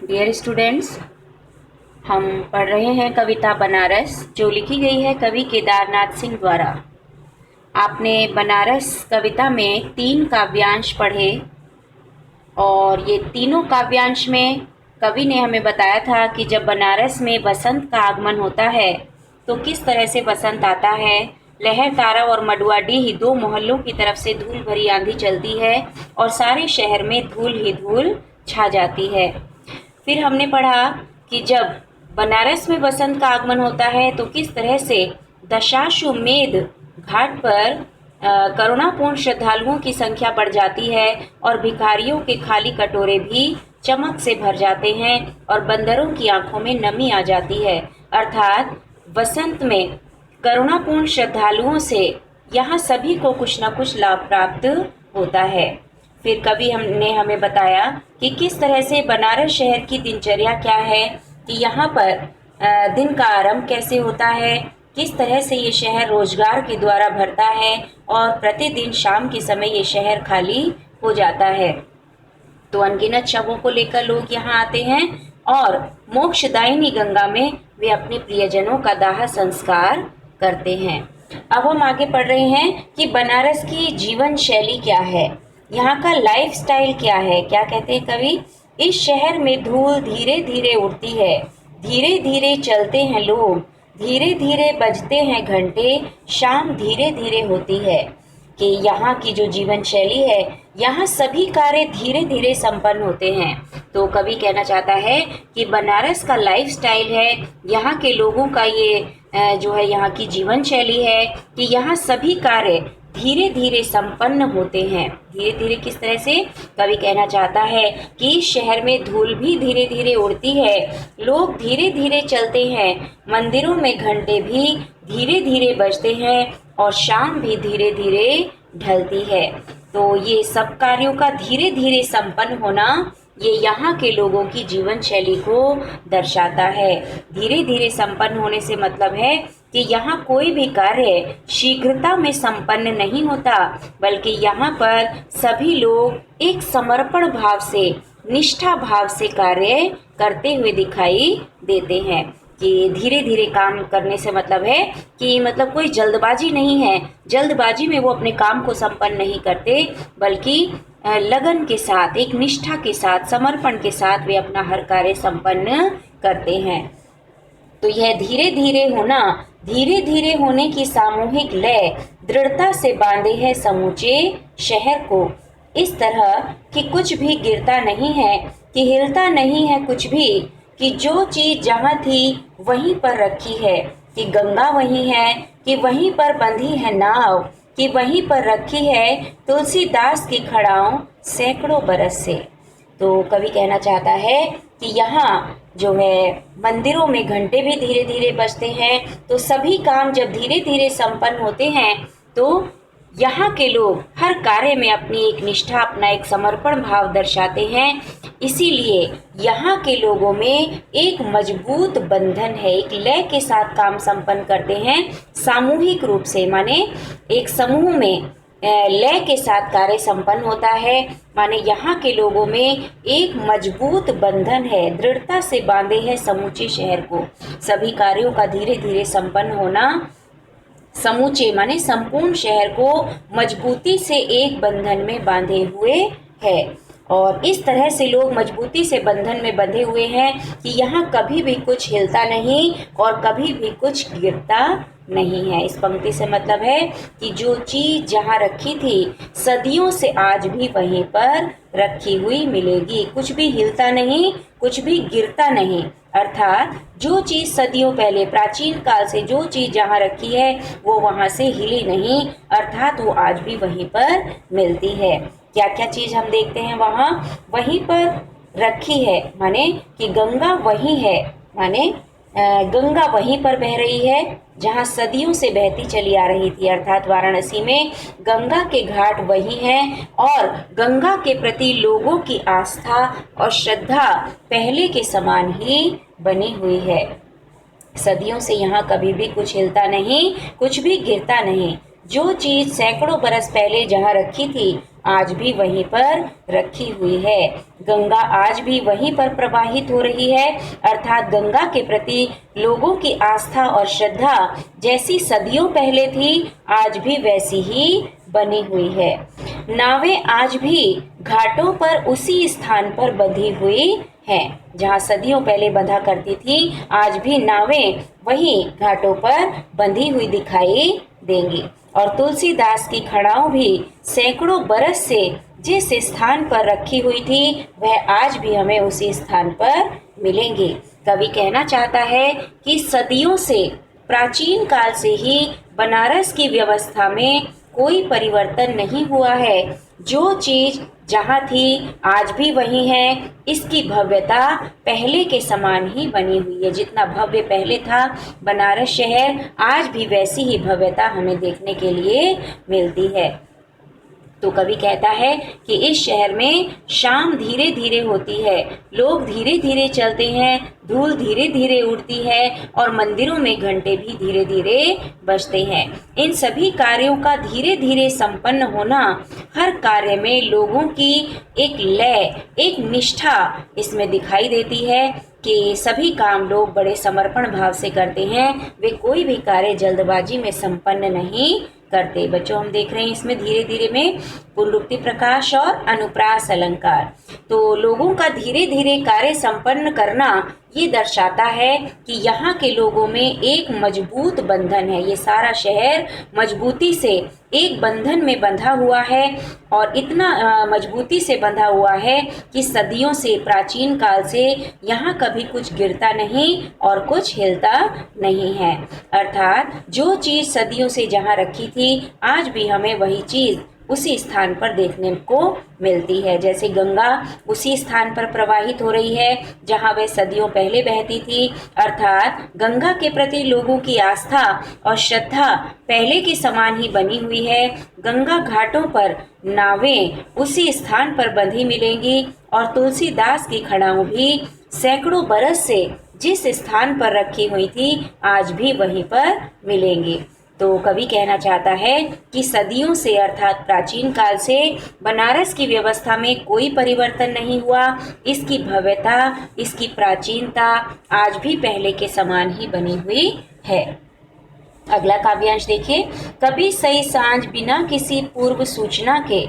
Dear students, हम पढ़ रहे हैं कविता बनारस जो लिखी गई है कवि केदारनाथ सिंह द्वारा। आपने बनारस कविता में 3 काव्यांश पढ़े और ये तीनों काव्यांश में कवि ने हमें बताया था कि जब बनारस में बसंत का आगमन होता है तो किस तरह से बसंत आता है। लहर तारा और मडुआडीह 2 मोहल्लों की तरफ से धूल भरी आंधी चलती है और सारे शहर में धूल ही धूल छा जाती है। फिर हमने पढ़ा कि जब बनारस में बसंत का आगमन होता है तो किस तरह से दशाश्वमेध घाट पर करुणापूर्ण श्रद्धालुओं की संख्या बढ़ जाती है और भिखारियों के खाली कटोरे भी चमक से भर जाते हैं और बंदरों की आंखों में नमी आ जाती है। अर्थात बसंत में करुणापूर्ण श्रद्धालुओं से यहाँ सभी को कुछ न कुछ लाभ प्राप्त होता है। फिर कवि हमने हमें बताया कि किस तरह से बनारस शहर की दिनचर्या क्या है, कि यहाँ पर दिन का आरंभ कैसे होता है, किस तरह से ये शहर रोजगार के द्वारा भरता है और प्रतिदिन शाम के समय ये शहर खाली हो जाता है। तो अनगिनत शवों को लेकर लोग यहाँ आते हैं और मोक्षदायिनी गंगा में वे अपने प्रियजनों का दाह संस्कार करते हैं। अब हम आगे पढ़ रहे हैं कि बनारस की जीवन शैली क्या है, यहाँ का लाइफस्टाइल क्या है। क्या कहते हैं कवि, इस शहर में धूल धीरे धीरे उड़ती है, धीरे धीरे चलते हैं लोग, धीरे धीरे बजते हैं घंटे, शाम धीरे धीरे होती है। कि यहाँ की जो जीवन शैली है, यहाँ सभी कार्य धीरे धीरे संपन्न होते हैं। तो कवि कहना चाहता है कि बनारस का लाइफस्टाइल है, यहाँ के लोगों का ये जो है यहाँ की जीवन शैली है कि यहाँ सभी कार्य धीरे धीरे संपन्न होते हैं। धीरे धीरे किस तरह से, कवि कहना चाहता है कि शहर में धूल भी धीरे धीरे उड़ती है, लोग धीरे धीरे चलते हैं, मंदिरों में घंटे भी धीरे धीरे बजते हैं और शाम भी धीरे धीरे ढलती है। तो ये सब कार्यों का धीरे धीरे संपन्न होना ये यहाँ के लोगों की जीवन शैली को दर्शाता है। धीरे धीरे संपन्न होने से मतलब है कि यहाँ कोई भी कार्य शीघ्रता में संपन्न नहीं होता, बल्कि यहाँ पर सभी लोग एक समर्पण भाव से, निष्ठा भाव से कार्य करते हुए दिखाई देते हैं। कि धीरे धीरे काम करने से मतलब है कि मतलब कोई जल्दबाजी नहीं है, जल्दबाजी में वो अपने काम को संपन्न नहीं करते, बल्कि लगन के साथ, एक निष्ठा के साथ, समर्पण के साथ वे अपना हर कार्य संपन्न करते हैं। तो यह धीरे धीरे होना, धीरे धीरे होने की सामूहिक लय दृढ़ता से बांधे है समूचे शहर को, इस तरह कि कुछ भी गिरता नहीं है, कि हिलता नहीं है कुछ भी, कि जो चीज जहाँ थी वहीं पर रखी है, कि गंगा वहीं है, कि वहीं पर बंधी है नाव, कि वहीं पर रखी है तुलसीदास की खड़ाओं सैकड़ों बरस से। तो कवि कहना चाहता है कि यहाँ जो है मंदिरों में घंटे भी धीरे धीरे बजते हैं, तो सभी काम जब धीरे धीरे संपन्न होते हैं तो यहाँ के लोग हर कार्य में अपनी एक निष्ठा, अपना एक समर्पण भाव दर्शाते हैं। इसीलिए यहाँ के लोगों में एक मजबूत बंधन है, एक लय के साथ काम संपन्न करते हैं, सामूहिक रूप से, माने एक समूह में लय के साथ कार्य संपन्न होता है। माने यहाँ के लोगों में एक मजबूत बंधन है, दृढ़ता से बांधे है समूचे शहर को। सभी कार्यों का धीरे धीरे संपन्न होना समूचे माने संपूर्ण शहर को मजबूती से एक बंधन में बांधे हुए है। और इस तरह से लोग मजबूती से बंधन में बंधे हुए हैं कि यहाँ कभी भी कुछ हिलता नहीं और कभी भी कुछ गिरता नहीं है। इस पंक्ति से मतलब है कि जो चीज जहाँ रखी थी सदियों से आज भी वहीं पर रखी हुई मिलेगी, कुछ भी हिलता नहीं, कुछ भी गिरता नहीं। अर्थात जो चीज सदियों पहले, प्राचीन काल से जो चीज जहाँ रखी है वो वहाँ से हिली नहीं, अर्थात वो आज भी वहीं पर मिलती है। क्या क्या चीज हम देखते हैं वहाँ वहीं पर रखी है, माने कि गंगा वहीं है, माने गंगा वहीं पर बह रही है जहाँ सदियों से बहती चली आ रही थी। अर्थात वाराणसी में गंगा के घाट वही हैं और गंगा के प्रति लोगों की आस्था और श्रद्धा पहले के समान ही बनी हुई है। सदियों से यहाँ कभी भी कुछ हिलता नहीं, कुछ भी गिरता नहीं। जो चीज सैकड़ों बरस पहले जहाँ रखी थी आज भी वहीं पर रखी हुई है। गंगा आज भी वहीं पर प्रवाहित हो रही है, अर्थात गंगा के प्रति लोगों की आस्था और श्रद्धा जैसी सदियों पहले थी, आज भी वैसी ही बनी हुई है। नावें आज भी घाटों पर उसी स्थान पर बंधी हुई हैं, जहाँ सदियों पहले बंधा करती थी, आज भी नावें वहीं घाटों पर बंधी हुई दिखाई देंगी। और तुलसीदास की खड़ाओं भी सैकड़ों बरस से जिस स्थान पर रखी हुई थी, वह आज भी हमें उसी स्थान पर मिलेंगी। कवि कहना चाहता है कि सदियों से, प्राचीन काल से ही बनारस की व्यवस्था में कोई परिवर्तन नहीं हुआ है। जो चीज जहाँ थी आज भी वही है। इसकी भव्यता पहले के समान ही बनी हुई है। जितना भव्य पहले था बनारस शहर, आज भी वैसी ही भव्यता हमें देखने के लिए मिलती है। तो कवि कहता है कि इस शहर में शाम धीरे धीरे होती है, लोग धीरे धीरे चलते हैं, धूल धीरे धीरे उड़ती है और मंदिरों में घंटे भी धीरे धीरे बजते हैं। इन सभी कार्यों का धीरे धीरे संपन्न होना, हर कार्य में लोगों की एक लय, एक निष्ठा इसमें दिखाई देती है कि सभी काम लोग बड़े समर्पण भाव से करते हैं। वे कोई भी कार्य जल्दबाजी में संपन्न नहीं करते। बच्चों, हम देख रहे हैं इसमें धीरे धीरे में पुनरुक्ति प्रकाश और अनुप्रास अलंकार। तो लोगों का धीरे धीरे कार्य संपन्न करना ये दर्शाता है कि यहाँ के लोगों में एक मजबूत बंधन है। ये सारा शहर मजबूती से एक बंधन में बंधा हुआ है और इतना मजबूती से बंधा हुआ है कि सदियों से, प्राचीन काल से यहाँ कभी कुछ गिरता नहीं और कुछ हिलता नहीं है। अर्थात जो चीज सदियों से जहाँ रखी थी, आज भी हमें वही चीज उसी स्थान पर देखने को मिलती है। जैसे गंगा उसी स्थान पर प्रवाहित हो रही है जहाँ वह सदियों पहले बहती थी, अर्थात गंगा के प्रति लोगों की आस्था और श्रद्धा पहले के समान ही बनी हुई है। गंगा घाटों पर नावें उसी स्थान पर बंधी मिलेंगी और तुलसीदास की खड़ाओं भी सैकड़ों बरस से जिस स्थान पर रखी हुई थी, आज भी वहीं पर मिलेंगी। तो कवि कहना चाहता है कि सदियों से, अर्थात प्राचीन काल से बनारस की व्यवस्था में कोई परिवर्तन नहीं हुआ। इसकी भव्यता, इसकी प्राचीनता आज भी पहले के समान ही बनी हुई है। अगला काव्यांश देखिए। कभी सही सांझ बिना किसी पूर्व सूचना के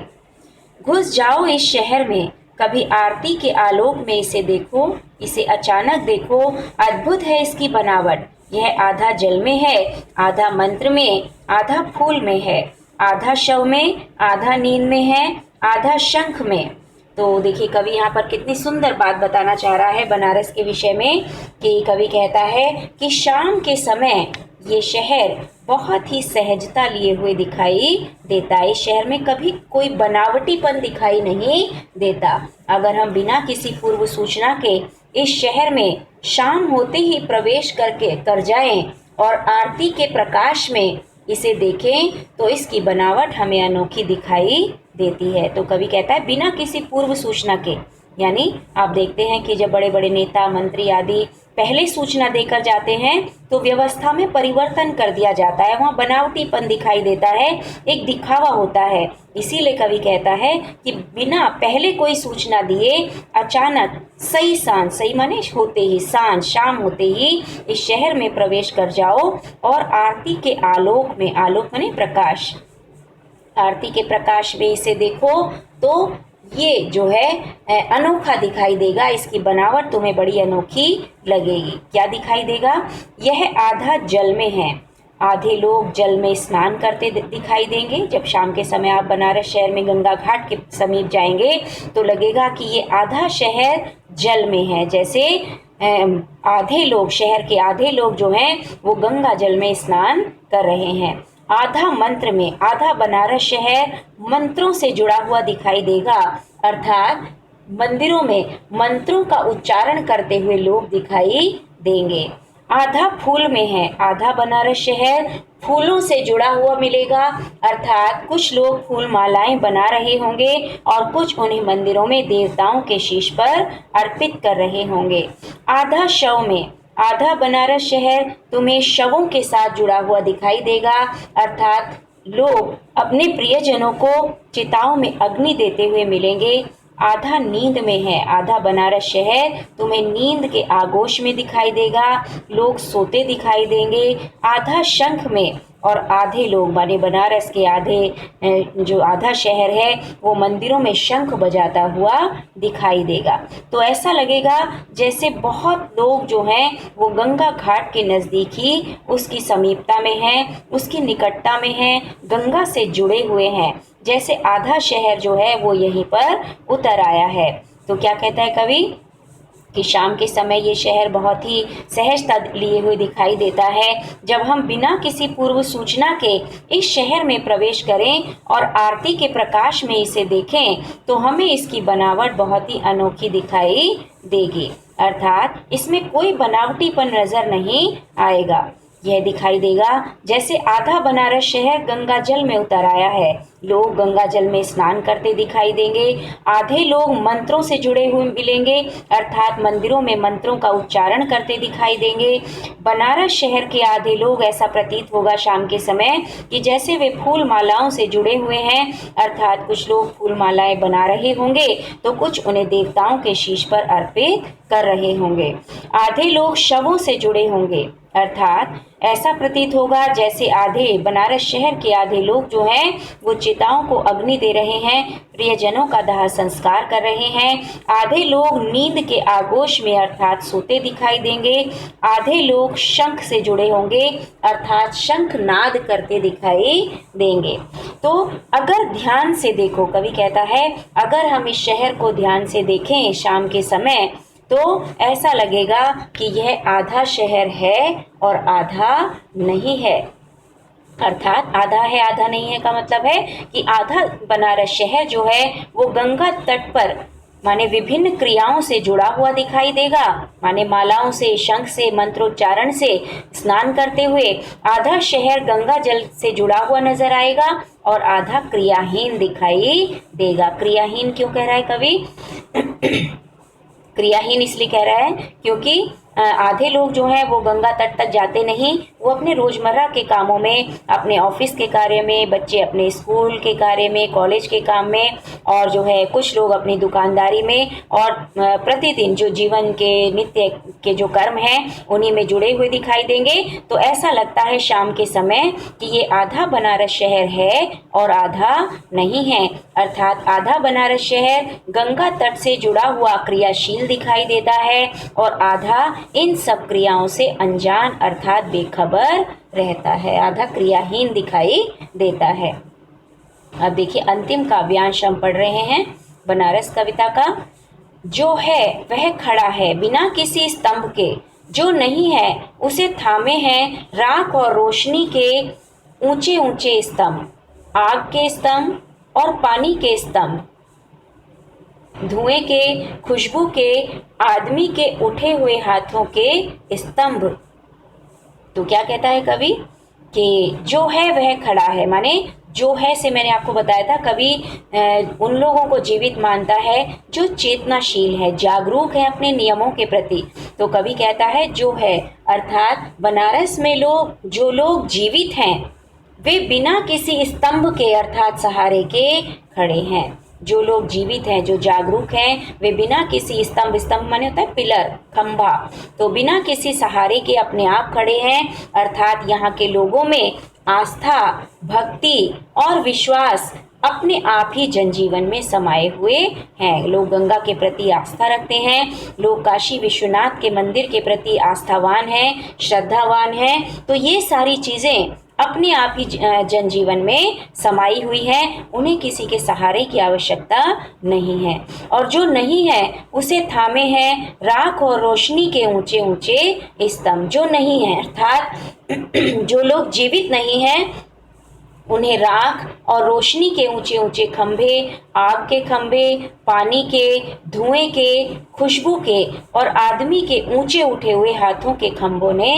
घुस जाओ इस शहर में, कभी आरती के आलोक में इसे देखो, इसे अचानक देखो, अद्भुत है इसकी बनावट। यह आधा जल में है, आधा मंत्र में, आधा फूल में है, आधा शव में, आधा नींद में है, आधा शंख में। तो देखिए कवि यहाँ पर कितनी सुंदर बात बताना चाह रहा है बनारस के विषय में कि कवि कहता है कि शाम के समय ये शहर बहुत ही सहजता लिए हुए दिखाई देता है। इस शहर में कभी कोई बनावटीपन दिखाई नहीं देता। अगर हम बिना किसी पूर्व सूचना के इस शहर में शाम होते ही प्रवेश कर जाएं और आरती के प्रकाश में इसे देखें, तो इसकी बनावट हमें अनोखी दिखाई देती है। तो कवि कहता है बिना किसी पूर्व सूचना के, यानी आप देखते हैं कि जब बड़े बड़े नेता, मंत्री आदि पहले सूचना देकर जाते हैं तो व्यवस्था में परिवर्तन कर दिया जाता है, वहाँ बनावटीपन दिखाई देता है, एक दिखावा होता है। इसीलिए कवि कहता है कि बिना पहले कोई सूचना दिए अचानक सही सांझ, सही माने होते ही, सांझ शाम होते ही इस शहर में प्रवेश कर जाओ और आरती के आलोक में, आलोक माने प्रकाश, आरती के प्रकाश में इसे देखो तो ये जो है अनोखा दिखाई देगा। इसकी बनावट तुम्हें बड़ी अनोखी लगेगी। क्या दिखाई देगा? यह आधा जल में है, आधे लोग जल में स्नान करते दिखाई देंगे। जब शाम के समय आप बनारस शहर में गंगा घाट के समीप जाएंगे तो लगेगा कि ये आधा शहर जल में है। जैसे आधे लोग, शहर के आधे लोग जो हैं वो गंगा जल में स्नान कर रहे हैं। आधा मंत्र में, आधा बनारस शहर मंत्रों से जुड़ा हुआ दिखाई देगा, अर्थात मंदिरों में मंत्रों का उच्चारण करते हुए लोग दिखाई देंगे। आधा फूल में है, आधा बनारस शहर फूलों से जुड़ा हुआ मिलेगा, अर्थात कुछ लोग फूल मालाएं बना रहे होंगे और कुछ उन्हें मंदिरों में देवताओं के शीश पर अर्पित कर रहे होंगे। आधा शव में, आधा बनारस शहर तुम्हें शवों के साथ जुड़ा हुआ दिखाई देगा, अर्थात लोग अपने प्रियजनों को चिताओं में अग्नि देते हुए मिलेंगे। आधा नींद में है, आधा बनारस शहर तुम्हें नींद के आगोश में दिखाई देगा, लोग सोते दिखाई देंगे। आधा शंख में और आधे लोग माने बनारस के आधे जो आधा शहर है वो मंदिरों में शंख बजाता हुआ दिखाई देगा। तो ऐसा लगेगा जैसे बहुत लोग जो हैं वो गंगा घाट के नज़दीक ही उसकी समीपता में हैं, उसकी निकटता में हैं, गंगा से जुड़े हुए हैं, जैसे आधा शहर जो है वो यहीं पर उतर आया है। तो क्या कहता है कवि कि शाम के समय ये शहर बहुत ही सहजता लिए हुए दिखाई देता है। जब हम बिना किसी पूर्व सूचना के इस शहर में प्रवेश करें और आरती के प्रकाश में इसे देखें तो हमें इसकी बनावट बहुत ही अनोखी दिखाई देगी, अर्थात इसमें कोई बनावटीपन नजर नहीं आएगा। यह दिखाई देगा जैसे आधा बनारस शहर गंगा जल में उतर आया है, लोग गंगा जल में स्नान करते दिखाई देंगे। आधे लोग मंत्रों से जुड़े हुए मिलेंगे, अर्थात मंदिरों में मंत्रों का उच्चारण करते दिखाई देंगे। बनारस शहर के आधे लोग ऐसा प्रतीत होगा शाम के समय कि जैसे वे फूल मालाओं से जुड़े हुए हैं, अर्थात कुछ लोग फूल मालाएं बना रहे होंगे तो कुछ उन्हें देवताओं के शीश पर अर्पित कर रहे होंगे। आधे लोग शवों से जुड़े होंगे, अर्थात ऐसा प्रतीत होगा जैसे आधे बनारस शहर के आधे लोग जो हैं वो चिताओं को अग्नि दे रहे हैं, प्रियजनों का दाह संस्कार कर रहे हैं। आधे लोग नींद के आगोश में अर्थात सोते दिखाई देंगे। आधे लोग शंख से जुड़े होंगे, अर्थात शंख नाद करते दिखाई देंगे। तो अगर ध्यान से देखो, कवि कहता है अगर हम इस शहर को ध्यान से देखें शाम के समय तो ऐसा लगेगा कि यह आधा शहर है और आधा नहीं है, अर्थात आधा है आधा नहीं है का मतलब है कि आधा बनारस शहर जो है वो गंगा तट पर माने विभिन्न क्रियाओं से जुड़ा हुआ दिखाई देगा, माने मालाओं से, शंख से, मंत्रोच्चारण से स्नान करते हुए। आधा शहर गंगा जल से जुड़ा हुआ नजर आएगा और आधा क्रियाहीन दिखाई देगा। क्रियाहीन क्यों कह रहा है कवि? क्रियाहीन इसलिए कह रहा है क्योंकि आधे लोग जो हैं वो गंगा तट तक जाते नहीं, वो अपने रोजमर्रा के कामों में, अपने ऑफिस के कार्य में, बच्चे अपने स्कूल के कार्य में, कॉलेज के काम में, और जो है कुछ लोग अपनी दुकानदारी में और प्रतिदिन जो जीवन के नित्य के जो कर्म हैं उन्हीं में जुड़े हुए दिखाई देंगे। तो ऐसा लगता है शाम के समय कि ये आधा बनारस शहर है और आधा नहीं है, अर्थात आधा बनारस शहर गंगा तट से जुड़ा हुआ क्रियाशील दिखाई देता है और आधा इन सब क्रियाओं से अनजान अर्थात बेखबर रहता है, आधा क्रियाहीन दिखाई देता है। अब देखिए अंतिम काव्यांश हम पढ़ रहे हैं बनारस कविता का। जो है वह खड़ा है बिना किसी स्तंभ के, जो नहीं है उसे थामे हैं राख और रोशनी के ऊंचे ऊंचे स्तंभ, आग के स्तंभ और पानी के स्तंभ, धुएं के, खुशबू के, आदमी के उठे हुए हाथों के स्तंभ। तो क्या कहता है कवि कि जो है वह खड़ा है, माने जो है से मैंने आपको बताया था कवि उन लोगों को जीवित मानता है जो चेतनाशील है, जागरूक है अपने नियमों के प्रति। तो कवि कहता है जो है, अर्थात बनारस में जो लोग जीवित हैं वे बिना किसी स्तंभ के अर्थात सहारे के खड़े हैं। जो लोग जीवित हैं, जो जागरूक हैं, वे बिना किसी स्तंभ माने होता है पिलर, खंभा, तो बिना किसी सहारे के अपने आप खड़े हैं, अर्थात यहाँ के लोगों में आस्था, भक्ति और विश्वास अपने आप ही जनजीवन में समाये हुए हैं। लोग गंगा के प्रति आस्था रखते हैं, लोग काशी विश्वनाथ के मंदिर के प्रति आस्थावान हैं, श्रद्धावान हैं। तो ये सारी चीज़ें अपने आप ही जनजीवन में समाई हुई है, उन्हें किसी के सहारे की आवश्यकता नहीं है। और जो नहीं है उसे थामे हैं राख और रोशनी के ऊंचे ऊंचे स्तंभ। जो नहीं है अर्थात जो लोग जीवित नहीं हैं उन्हें राख और रोशनी के ऊंचे ऊंचे खंभे, आग के खंभे, पानी के, धुएं के, खुशबू के और आदमी के ऊंचे उठे हुए हाथों के खंभों ने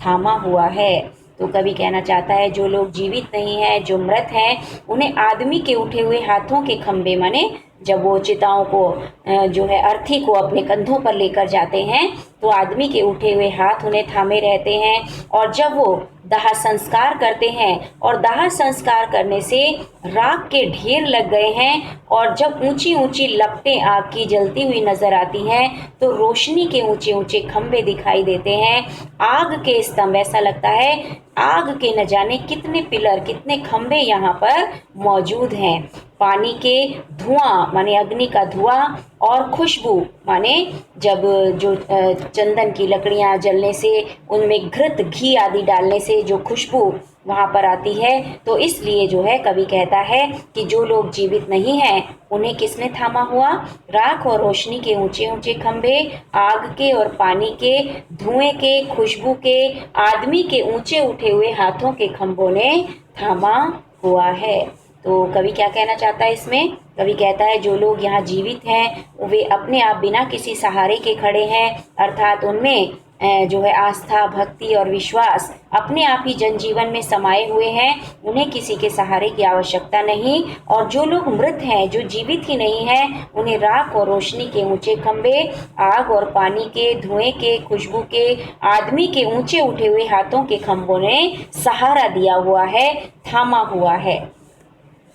थामा हुआ है। तो कवि कहना चाहता है जो लोग जीवित नहीं हैं, जो मृत हैं, उन्हें आदमी के उठे हुए हाथों के खंभे माने जब वो चिताओं को जो है अर्थी को अपने कंधों पर लेकर जाते हैं तो आदमी के उठे हुए हाथ उन्हें थामे रहते हैं। और जब वो दाह संस्कार करते हैं और दाह संस्कार करने से राख के ढेर लग गए हैं और जब ऊंची ऊंची लपटें आग की जलती हुई नजर आती हैं तो रोशनी के ऊंचे ऊंचे खंभे दिखाई देते हैं, आग के स्तंभ, ऐसा लगता है आग के न जाने कितने पिलर कितने खंभे यहाँ पर मौजूद हैं। पानी के धुआं माने अग्नि का धुआं और खुशबू माने जब जो चंदन की लकड़ियाँ जलने से उनमें घृत घी आदि डालने से जो खुशबू वहाँ पर आती है, तो इसलिए जो है कवि कहता है कि जो लोग जीवित नहीं हैं उन्हें किसने थामा हुआ? राख और रोशनी के ऊंचे ऊंचे खंभे, आग के और पानी के, धुएं के, खुशबू के, आदमी के ऊंचे उठे हुए हाथों के खंभों ने थामा हुआ है। तो कवि क्या कहना चाहता है इसमें? कवि कहता है जो लोग यहाँ जीवित हैं वे अपने आप बिना किसी सहारे के खड़े हैं, अर्थात उनमें जो है आस्था, भक्ति और विश्वास अपने आप ही जनजीवन में समाये हुए हैं, उन्हें किसी के सहारे की आवश्यकता नहीं। और जो लोग मृत हैं, जो जीवित ही नहीं हैं, उन्हें राख और रोशनी के ऊंचे खंभे, आग और पानी के, धुएं के, खुशबू के, आदमी के ऊंचे उठे हुए हाथों के खंभों ने सहारा दिया हुआ है, थामा हुआ है।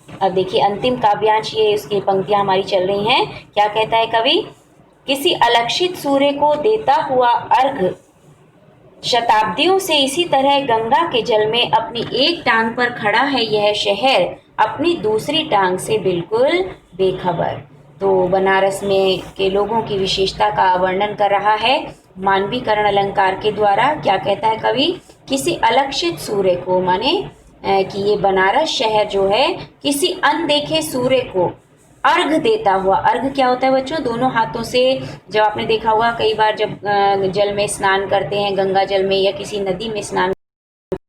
अब देखिए अंतिम काव्यांश, ये उसकी पंक्तियां हमारी चल रही हैं। क्या कहता है कवि? किसी अलक्षित सूर्य को देता हुआ अर्घ, शताब्दियों से इसी तरह गंगा के जल में अपनी एक टांग पर खड़ा है यह शहर, अपनी दूसरी टांग से बिल्कुल बेखबर। तो बनारस में के लोगों की विशेषता का वर्णन कर रहा है मानवीकरण अलंकार के द्वारा। क्या कहता है कवि? किसी अलक्षित सूर्य को, माने कि ये बनारस शहर जो है किसी अनदेखे सूर्य को अर्घ देता हुआ। अर्घ क्या होता है बच्चों? दोनों हाथों से, जब आपने देखा होगा कई बार जब जल में स्नान करते हैं, गंगा जल में या किसी नदी में स्नान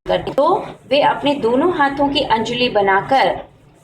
करते, तो वे अपने दोनों हाथों की अंजलि बनाकर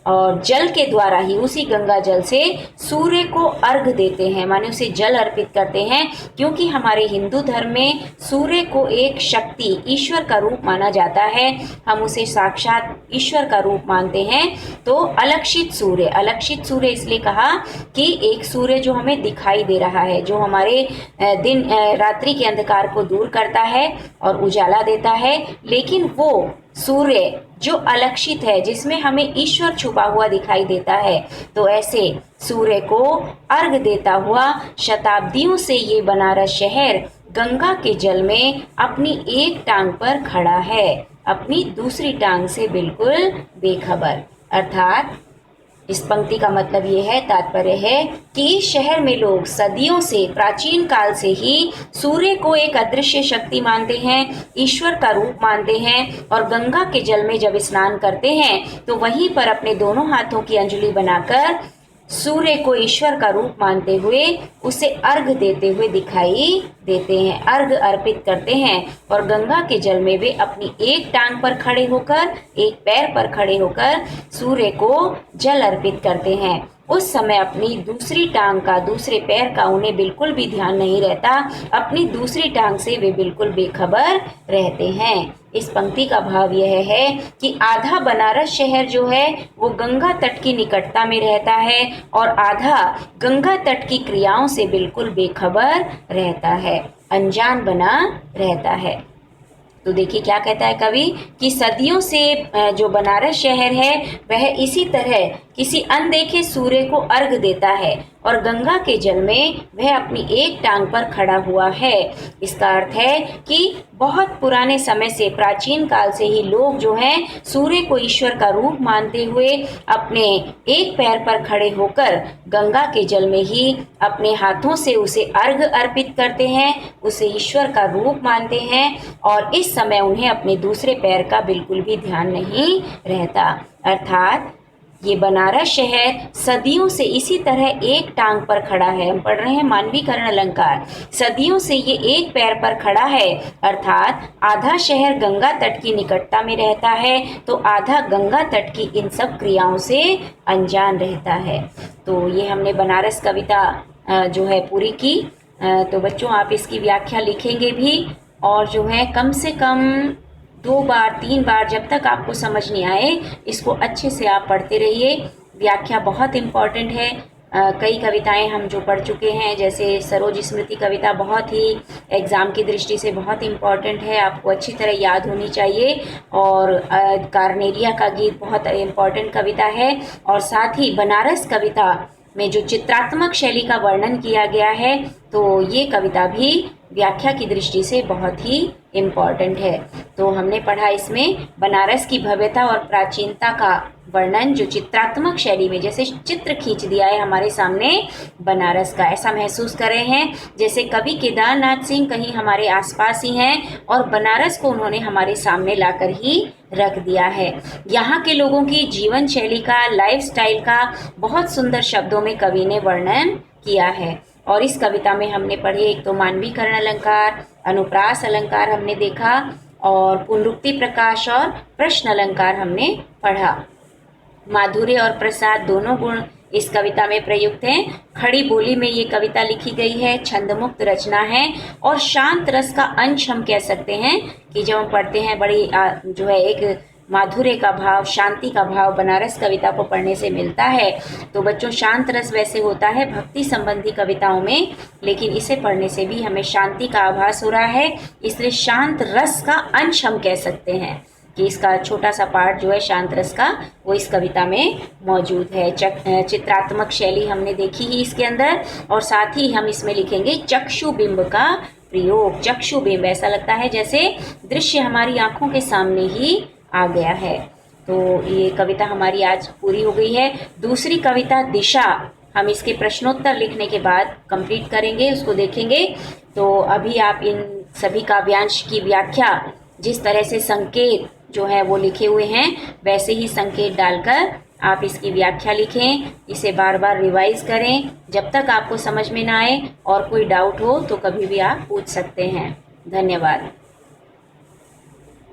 और जल के द्वारा ही, उसी गंगा जल से सूर्य को अर्घ देते हैं, माने उसे जल अर्पित करते हैं। क्योंकि हमारे हिंदू धर्म में सूर्य को एक शक्ति, ईश्वर का रूप माना जाता है, हम उसे साक्षात ईश्वर का रूप मानते हैं। तो अलक्षित सूर्य, अलक्षित सूर्य इसलिए कहा कि एक सूर्य जो हमें दिखाई दे रहा है, जो हमारे दिन रात्रि के अंधकार को दूर करता है और उजाला देता है, लेकिन वो सूर्य जो अलक्षित है, जिसमें हमें ईश्वर छुपा हुआ दिखाई देता है, तो ऐसे सूर्य को अर्घ देता हुआ शताब्दियों से ये बनारस शहर गंगा के जल में अपनी एक टांग पर खड़ा है, अपनी दूसरी टांग से बिल्कुल बेखबर। अर्थात इस पंक्ति का मतलब ये है, तात्पर्य है कि इस शहर में लोग सदियों से, प्राचीन काल से ही सूर्य को एक अदृश्य शक्ति मानते हैं, ईश्वर का रूप मानते हैं, और गंगा के जल में जब स्नान करते हैं तो वहीं पर अपने दोनों हाथों की अंजलि बनाकर सूर्य को ईश्वर का रूप मानते हुए उसे अर्घ देते हुए दिखाई देते हैं, अर्घ अर्पित करते हैं। और गंगा के जल में वे अपनी एक टांग पर खड़े होकर, एक पैर पर खड़े होकर सूर्य को जल अर्पित करते हैं। उस समय अपनी दूसरी टांग का, दूसरे पैर का उन्हें बिल्कुल भी ध्यान नहीं रहता, अपनी दूसरी टांग से वे बिल्कुल बेखबर रहते हैं। इस पंक्ति का भाव यह है कि आधा बनारस शहर जो है वो गंगा तट की निकटता में रहता है और आधा गंगा तट की क्रियाओं से बिल्कुल बेखबर रहता है, अनजान बना रहता है। तो देखिए क्या कहता है कवि कि सदियों से जो बनारस शहर है वह इसी तरह किसी अनदेखे सूर्य को अर्घ देता है और गंगा के जल में वह अपनी एक टांग पर खड़ा हुआ है। इसका अर्थ है कि बहुत पुराने समय से, प्राचीन काल से ही लोग जो हैं सूर्य को ईश्वर का रूप मानते हुए अपने एक पैर पर खड़े होकर गंगा के जल में ही अपने हाथों से उसे अर्घ अर्पित करते हैं, उसे ईश्वर का रूप मानते हैं और इस समय उन्हें अपने दूसरे पैर का बिल्कुल भी ध्यान नहीं रहता। अर्थात ये बनारस शहर सदियों से इसी तरह एक टांग पर खड़ा है। हम पढ़ रहे हैं मानवीकरण अलंकार। सदियों से ये एक पैर पर खड़ा है, अर्थात आधा शहर गंगा तट की निकटता में रहता है तो आधा गंगा तट की इन सब क्रियाओं से अनजान रहता है। तो ये हमने बनारस कविता जो है पूरी की। तो बच्चों आप इसकी व्याख्या लिखेंगे भी और जो है कम से कम 2 बार 3 बार, जब तक आपको समझ नहीं आए, इसको अच्छे से आप पढ़ते रहिए। व्याख्या बहुत इम्पॉर्टेंट है। कई कविताएं हम जो पढ़ चुके हैं, जैसे सरोज स्मृति कविता बहुत ही एग्ज़ाम की दृष्टि से बहुत इम्पॉर्टेंट है, आपको अच्छी तरह याद होनी चाहिए। और कार्नेलिया का गीत बहुत इम्पॉर्टेंट कविता है। और साथ ही बनारस कविता में जो चित्रात्मक शैली का वर्णन किया गया है, तो ये कविता भी व्याख्या की दृष्टि से बहुत ही इम्पॉर्टेंट है। तो हमने पढ़ा इसमें बनारस की भव्यता और प्राचीनता का वर्णन, जो चित्रात्मक शैली में जैसे चित्र खींच दिया है हमारे सामने बनारस का, ऐसा महसूस कर रहे हैं जैसे कवि केदारनाथ सिंह कहीं हमारे आसपास ही हैं और बनारस को उन्होंने हमारे सामने लाकर ही रख दिया है। यहाँ के लोगों की जीवन शैली का, लाइफस्टाइल का बहुत सुंदर शब्दों में कवि ने वर्णन किया है। और इस कविता में हमने पढ़े, एक तो मानवीकरण अलंकार, अनुप्रास अलंकार हमने देखा, और पुनरुक्ति प्रकाश और प्रश्न अलंकार हमने पढ़ा। माधुर्य और प्रसाद दोनों गुण इस कविता में प्रयुक्त हैं। खड़ी बोली में ये कविता लिखी गई है, छंदमुक्त रचना है और शांत रस का अंश हम कह सकते हैं कि जब हम पढ़ते हैं बड़ी जो है एक माधुर्य का भाव, शांति का भाव बनारस कविता को पढ़ने से मिलता है। तो बच्चों, शांत रस वैसे होता है भक्ति संबंधी कविताओं में, लेकिन इसे पढ़ने से भी हमें शांति का आभास हो रहा है, इसलिए शांत रस का अंश हम कह सकते हैं कि इसका छोटा सा पार्ट जो है शांत रस का, वो इस कविता में मौजूद है। चित्रात्मक शैली हमने देखी ही इसके अंदर, और साथ ही हम इसमें लिखेंगे चक्षुबिंब का प्रयोग। चक्षुबिंब, ऐसा लगता है जैसे दृश्य हमारी आंखों के सामने ही आ गया है। तो ये कविता हमारी आज पूरी हो गई है। दूसरी कविता दिशा हम इसके प्रश्नोत्तर लिखने के बाद कंप्लीट करेंगे, उसको देखेंगे। तो अभी आप इन सभी काव्यांश की व्याख्या, जिस तरह से संकेत जो है वो लिखे हुए हैं, वैसे ही संकेत डालकर आप इसकी व्याख्या लिखें, इसे बार बार रिवाइज करें जब तक आपको समझ में ना आए, और कोई डाउट हो तो कभी भी आप पूछ सकते हैं। धन्यवाद।